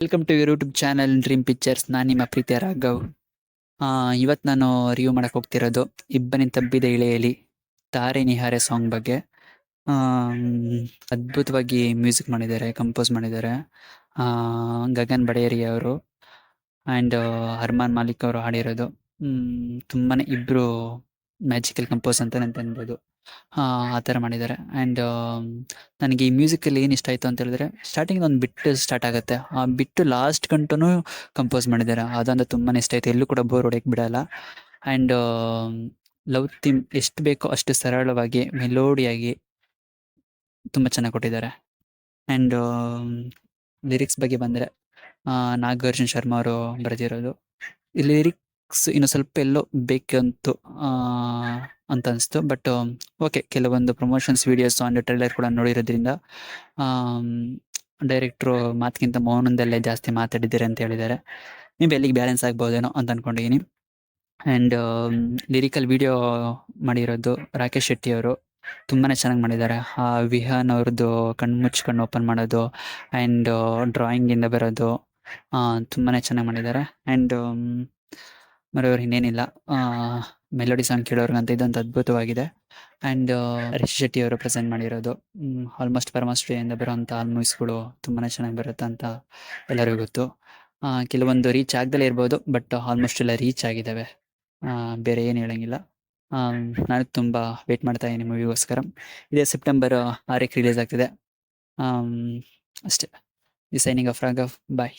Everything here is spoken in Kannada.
Welcome to YouTube channel dream pictures. ನಾನು ನಿಮ್ಮ ಪ್ರೀತಿಯ ರಾಘವ್. ಇವತ್ತು ನಾನು ರಿವ್ಯೂ ಮಾಡಕ್ ಹೋಗ್ತಿರೋದು ಇಬ್ಬನಿ ತಬ್ಬಿದ ಇಳೆಯಲಿ ತಾರೆ ನಿಹಾರೆ ಸಾಂಗ್ ಬಗ್ಗೆ. ಆಮ್, ಅದ್ಭುತವಾಗಿ ಮ್ಯೂಸಿಕ್ ಮಾಡಿದ್ದಾರೆ, ಕಂಪೋಸ್ ಮಾಡಿದ್ದಾರೆ ಗಗನ್ ಬಡೇರಿ ಅವರು ಆ್ಯಂಡ್ ಅರ್ಮಾನ್ ಮಾಲಿಕ್ ಅವರು ಹಾಡಿರೋದು. ತುಂಬಾನೇ ಇಬ್ರು ಮ್ಯಾಜಿಕಲ್ ಕಂಪೋಸ್ ಅಂತ ಅನ್ಬೋದು. ಆ ಥರ ಮಾಡಿದ್ದಾರೆ. ಆ್ಯಂಡ್ ನನಗೆ ಈ ಮ್ಯೂಸಿಕಲ್ಲಿ ಏನು ಇಷ್ಟ ಆಯಿತು ಅಂತ ಹೇಳಿದ್ರೆ, ಸ್ಟಾರ್ಟಿಂಗ್ ಒಂದು ಬಿಟ್ಟು ಸ್ಟಾರ್ಟ್ ಆಗುತ್ತೆ, ಆ ಬಿಟ್ಟು ಲಾಸ್ಟ್ ಗಂಟೂ ಕಂಪೋಸ್ ಮಾಡಿದ್ದಾರೆ. ಅದಂದ್ರೆ ತುಂಬಾ ಇಷ್ಟ ಆಯಿತು, ಎಲ್ಲೂ ಕೂಡ ಬೋರ್ ಹೊಡೆಯಕ್ಕೆ ಬಿಡಲ್ಲ. ಆ್ಯಂಡ್ ಲವ್ ಥೀಮ್ ಎಷ್ಟು ಬೇಕೋ ಅಷ್ಟು ಸರಳವಾಗಿ ಮೆಲೋಡಿಯಾಗಿ ತುಂಬ ಚೆನ್ನಾಗಿ ಕೊಟ್ಟಿದ್ದಾರೆ. ಆ್ಯಂಡ್ ಲಿರಿಕ್ಸ್ ಬಗ್ಗೆ ಬಂದರೆ, ನಾಗಾರ್ಜುನ ಶರ್ಮಾ ಅವರು ಬರೆದಿರೋದು. ಈ ಲಿರಿಕ್ಸ್ ಇನ್ನು ಸ್ವಲ್ಪ ಎಲ್ಲೋ ಬೇಕಂತು ಅಂತ ಅನಿಸ್ತು. ಬಟ್ ಓಕೆ, ಕೆಲವೊಂದು ಪ್ರಮೋಷನ್ಸ್ ವೀಡಿಯೋಸ್ ಆ್ಯಂಡ್ ಟ್ರೈಲರ್ ಕೂಡ ನೋಡಿರೋದ್ರಿಂದ ಡೈರೆಕ್ಟ್ರು ಮಾತಿಗಿಂತ ಮೌನದಲ್ಲೇ ಜಾಸ್ತಿ ಮಾತಾಡಿದ್ದೀರಿ ಅಂತ ಹೇಳಿದ್ದಾರೆ. ನೀವು ಎಲ್ಲಿಗೆ ಬ್ಯಾಲೆನ್ಸ್ ಆಗ್ಬೋದೇನೋ ಅಂತ ಅಂದ್ಕೊಂಡಿದ್ದೀನಿ. ಆ್ಯಂಡ್ ಲಿರಿಕಲ್ ವಿಡಿಯೋ ಮಾಡಿರೋದು ರಾಕೇಶ್ ಶೆಟ್ಟಿ ಅವರು ತುಂಬಾ ಚೆನ್ನಾಗಿ ಮಾಡಿದ್ದಾರೆ. ಆ ವಿಹಾನ್ ಅವ್ರದ್ದು ಕಣ್ಣು ಮುಚ್ಚಿ ಕಣ್ಣು ಓಪನ್ ಮಾಡೋದು ಆ್ಯಂಡ್ ಡ್ರಾಯಿಂಗಿಂದ ಬರೋದು ತುಂಬಾ ಚೆನ್ನಾಗಿ ಮಾಡಿದ್ದಾರೆ. ಆ್ಯಂಡ್ ಮರೆಯೋರು ಇನ್ನೇನಿಲ್ಲ, ಮೆಲೋಡಿ ಸಾಂಗ್ ಕೇಳೋರ್ಗಂತ ಇದಂತ ಅದ್ಭುತವಾಗಿದೆ. ಆ್ಯಂಡ್ ರಿಷಿ ಶೆಟ್ಟಿ ಅವರು ಪ್ರೆಸೆಂಟ್ ಮಾಡಿರೋದು ಆಲ್ಮೋಸ್ಟ್ ಪರಮಶ್ರೀಯಿಂದ ಬರೋಂಥ ಮೂವೀಸ್ಗಳು ತುಂಬಾ ಚೆನ್ನಾಗಿ ಬರುತ್ತೆ ಅಂತ ಎಲ್ಲರಿಗೂ ಗೊತ್ತು. ಕೆಲವೊಂದು ರೀಚ್ ಆಗ್ದಲೇ ಇರ್ಬೋದು, ಬಟ್ ಆಲ್ಮೋಸ್ಟ್ ಎಲ್ಲ ರೀಚ್ ಆಗಿದ್ದಾವೆ. ಬೇರೆ ಏನು ಹೇಳಂಗಿಲ್ಲ. ನಾನು ತುಂಬ ವೇಟ್ ಮಾಡ್ತಾ ಇದ್ದೀನಿ ಮೂವಿಗೋಸ್ಕರ. ಇದೇ ಸೆಪ್ಟೆಂಬರ್ 6ಕ್ಕೆ ರಿಲೀಸ್ ಆಗ್ತಿದೆ. ಅಷ್ಟೇ. The signing off Raghav. Bye.